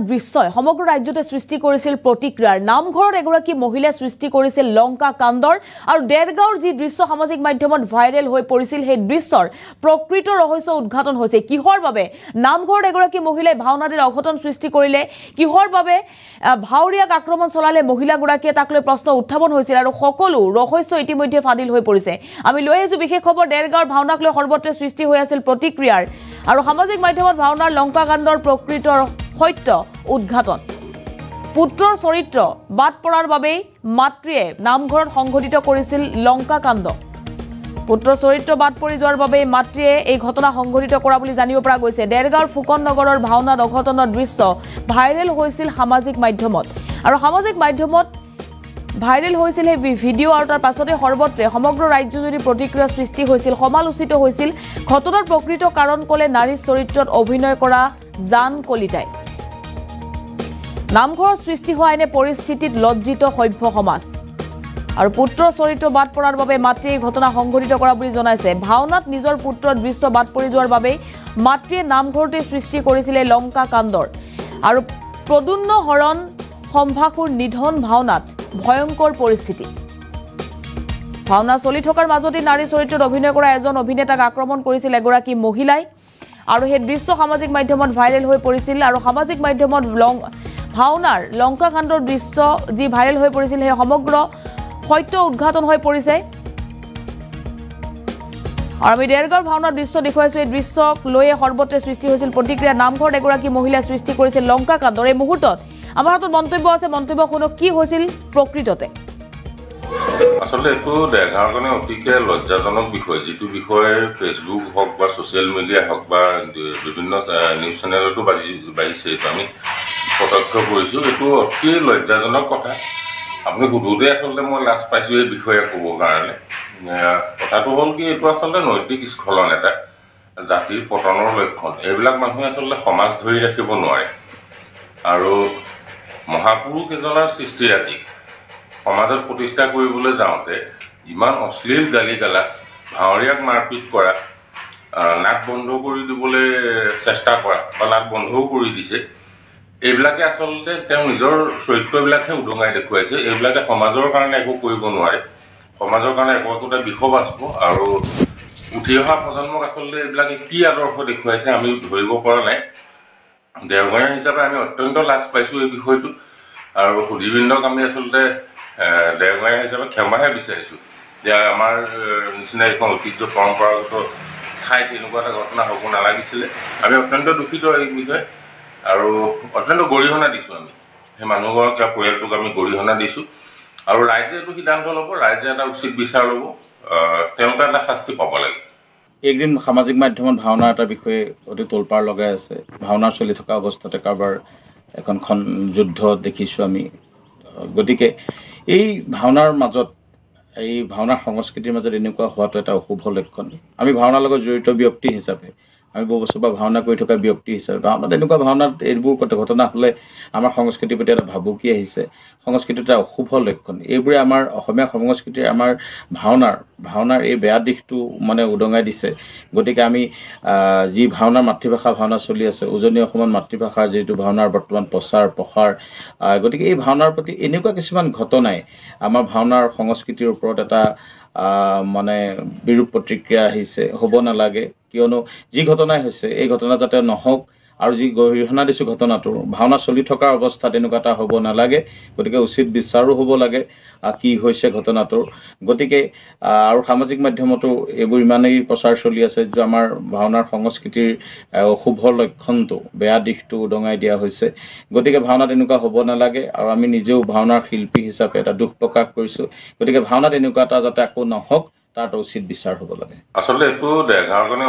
দৃশ্যই সমগ্ৰ ৰাজ্যতে সৃষ্টি কৰিছিল প্ৰতিক্ৰিয়াৰ নামঘৰত এগৰাকী মহিলাই সৃষ্টি কৰিছিল লংকা কাণ্ডৰ আৰু ডেৰগাঁৱৰ যি দৃশ্য সামাজিক মাধ্যমত ভাইৰেল হৈ পৰিছিল সেই দৃশ্যৰ প্ৰকৃত ৰহস্য উদ্ঘাটন হৈছে কিহৰ বাবে নামঘৰত এগৰাকী মহিলাই ভাওনাৰ অঘটন সৃষ্টি কৰিলে কিহৰ বাবে ভাওৰীয়াক আক্ৰমণ চলালে মহিলাগৰাকীয়ে তাক লৈ প্ৰশ্ন উত্থাপন হৈছিল আৰু সকলো ৰহস্য ইতিমধ্যে ফাদিল হৈ পৰিছে আমি লৈ আহিছো বিশেষ খবৰ ডেৰগাঁৱৰ ভাওনাক লৈ সৰ্বত্ৰে সৃষ্টি হৈ আছিল প্ৰতিক্ৰিয়াৰ আৰু সামাজিক মাধ্যমত ভাওনাৰ লংকা কাণ্ডৰ প্ৰকৃত সত্য উদ্ঘাটন পুত্ৰৰ চৰিত্ৰ বাদ পৰাৰ বাবে মাতৃয়ে নামঘৰত সংঘটিত কৰিছিল লংকা কাণ্ড পুত্ৰৰ চৰিত্ৰ বাদ পৰি যোৱাৰ বাবে মাতৃয়ে এই ঘটনা সংঘটিত কৰা বুলি জানিব পৰা গৈছে ডেৰগাঁৱৰ ফুকন নগৰৰ ভাওনাত অঘটনৰ দৃশ্য ভাইৰেল হৈছিল সামাজিক মাধ্যমত আৰু সামাজিক মাধ্যমত ভাইৰেল হৈছিল এই ভিডিঅ' আৰু তাৰ পাছতে সৰ্বত্ৰে সমগ্ৰ ৰাজ্যজুৰি প্ৰতিক্ৰিয়া সৃষ্টি হৈছিল সমালোচিত হৈছিল ঘটনাৰ প্ৰকৃত কাৰণ ক'লে নাৰী চৰিত্ৰত অভিনয় কৰা জান কলিতাই নামঘৰৰ সৃষ্টি হোৱা এনে পৰিস্থিতিত লজ্জিত সভ্য সমাজ আৰু পুত্ৰৰ চৰিত্ৰ বাদ পৰাৰ বাবে মাতৃয়ে ঘটনা সংঘটিত কৰা বুলি জনাইছে ভাওনাত নিজৰ পুত্ৰৰ দৃশ্য বাদ পৰি যোৱাৰ বাবে মাতৃয়ে নামঘৰতে সৃষ্টি কৰিছিল লংকা কাণ্ডৰ আৰু প্ৰদুন্ন হৰণ সম্ভাসুৰ নিধন ভাওনাত ভয়ংকৰ পৰিস্থিতি ভাওনা চলি থকাৰ মাজতে নাৰী চৰিত্ৰত অভিনয় কৰা এজন অভিনেতাক আক্ৰমণ কৰিছিল এগৰাকী মহিলাই আৰু সেই দৃশ্য সামাজিক মাধ্যমত ভাইৰেল হৈ পৰিছিল আৰু সামাজিক মাধ্যমত ভাওনাৰ লংকা কাণ্ডৰ দৃশ্য যি ভাইৰেল হৈ পৰিছিল সেই সমগ্ৰ সত্য উদ্ঘাটন হৈ পৰিছে আৰু আমি ডেৰগাঁৱৰ ভাওনাৰ দৃশ্য দেখুৱাইছো এই দৃশ্যক লৈয়ে সৰ্বত্ৰে সৃষ্টি হৈছিল প্ৰতিক্ৰিয়া নামঘৰত এগৰাকী মহিলাই সৃষ্টি কৰিছিল লংকা কাণ্ডৰ এই মুহূৰ্তত আমাৰ হাতত মন্তব্য আছে মন্তব্য শুনক কি হৈছিল প্ৰকৃততে আসলে এটো দেখাৰ কাৰণে অতিকে লজ্জাজনক বিষয় যেটো বিষয়ে ফেসবুক হওক বা সোশ্যাল মিডিয়া হওক বা বিভিন্ন নিউজ চেনেলতো বাজিছে আমি প্ৰত্যক্ষ কৰিছো এটো অতি লজ্জাজনক কথা আপুনি গুৰুদে আসলে মই লাজ পাইছো এই বিষয়ে ক'ব কাৰণে কথাটো হ'ল কি এটো আসলে নৈতিক স্খলন এটা জাতিৰ পতনৰ লক্ষণ এইবিলাক মানুহে আসলে সমাজ ধৰি ৰাখিব নোৱাৰে আৰু মহাপুৰুষ এজনৰ সৃষ্টিৰাজি সমাজত প্ৰতিষ্ঠা কৰিবলৈ যাওঁতে ইমান অশ্লীল গালি গালাজ ভাওৰীয়াক মাৰপিট কৰা নাক বন্ধ কৰি দিবলৈ চেষ্টা কৰা বা নাক বন্ধও কৰি দিছে এইবিলাকে আচলতে তেওঁ নিজৰ চৰিত্ৰবিলাকহে উদঙাই দেখুৱাইছে এইবিলাকে সমাজৰ কাৰণে একো কৰিব নোৱাৰে সমাজৰ কাৰণে একোটা বিষবাস্প আৰু উঠি অহা প্ৰজন্মক আচলতে এইবিলাকে কি আদৰ্শ দেখুৱাইছে আমি ধৰিব পৰা নাই দেওগাঁৱৰ হিচাপে আমি অত্যন্ত লাজ পাইছো এই বিষয়টো আৰু সুধীবৃন্দক আমি আচলতে দেওগাঁৱৰ হিচাপে ক্ষমাহে বিচাৰিছো যে আমাৰ নিচিনা এখন ঐতিহ্য পৰম্পৰাগত ঠাইত এনেকুৱা এটা ঘটনা হ'ব নালাগিছিলে আমি অত্যন্ত দুখিত এই বিষয়ে আৰু অত্যন্ত গৰিহণা দিছোঁ আমি সেই মানুহগৰাকী পৰিয়ালটোক আমি গৰিহণা দিছোঁ আৰু ৰাইজে এইটো সিদ্ধান্ত ল'ব ৰাইজে এটা উচিত বিচাৰ ল'ব তেওঁলোকে এটা শাস্তি পাব লাগে একদিন সামাজিক মাধ্যমত ভাওনা এটা বিষয়ে অতি তোলপাৰ লগাই আছে ভাওনা চলি থকা অৱস্থাতে কাৰোবাৰ এখনখন যুদ্ধ দেখিছোঁ আমি গতিকে এই ভাওনাৰ মাজত এই ভাওনাৰ সংস্কৃতিৰ মাজত এনেকুৱা হোৱাটো এটা অশুভ লক্ষণ আমি ভাওনাৰ লগত জড়িত ব্যক্তি হিচাপে আমি বহু বছৰ পৰা ভাওনা কৰি থকা ব্যক্তি হিচাপে ভাওনাত এনেকুৱা ভাওনাত এইবোৰ ঘটনা হ'লে আমাৰ সংস্কৃতিৰ প্ৰতি এটা ভাবুকি আহিছে সংস্কৃতিৰ এটা অশুভ লক্ষণ এইবোৰে আমাৰ অসমীয়া সংস্কৃতিৰ আমাৰ ভাওনাৰ এই বেয়া দিশটো মানে উদঙাই দিছে গতিকে আমি যি ভাওনাৰ মাতৃভাষা ভাওনা চলি আছে উজনি অসমত মাতৃভাষাৰ যিটো ভাওনাৰ বৰ্তমান প্ৰসাৰ গতিকে এই ভাওনাৰ প্ৰতি এনেকুৱা কিছুমান ঘটনাই আমাৰ ভাওনাৰ সংস্কৃতিৰ ওপৰত এটা মানে বিৰূপ প্ৰতিক্ৰিয়া আহিছে হ'ব নালাগে কিয়নো যি ঘটনাই হৈছে এই ঘটনা যাতে নহওক আৰু যি গৰিহণা দিছোঁ ঘটনাটোৰ ভাওনা চলি থকাৰ অৱস্থাত এনেকুৱা এটা হ'ব নালাগে গতিকে উচিত বিচাৰো হ'ব লাগে কি হৈছে ঘটনাটোৰ গতিকে আৰু সামাজিক মাধ্যমতো এইবোৰ ইমানেই প্ৰচাৰ চলি আছে যে আমাৰ ভাওনাৰ সংস্কৃতিৰ অশুভ লক্ষণটো বেয়া দিশটো উদঙাই দিয়া হৈছে গতিকে ভাওনাত এনেকুৱা হ'ব নালাগে আৰু আমি নিজেও ভাওনাৰ শিল্পী হিচাপে এটা দুখ প্ৰকাশ কৰিছোঁ গতিকে ভাওনাত এনেকুৱা এটা যাতে আকৌ নহওক তাৰ উচিত বিচাৰ হ'ব লাগে আচলতে এইটো দেখাৰ কাৰণে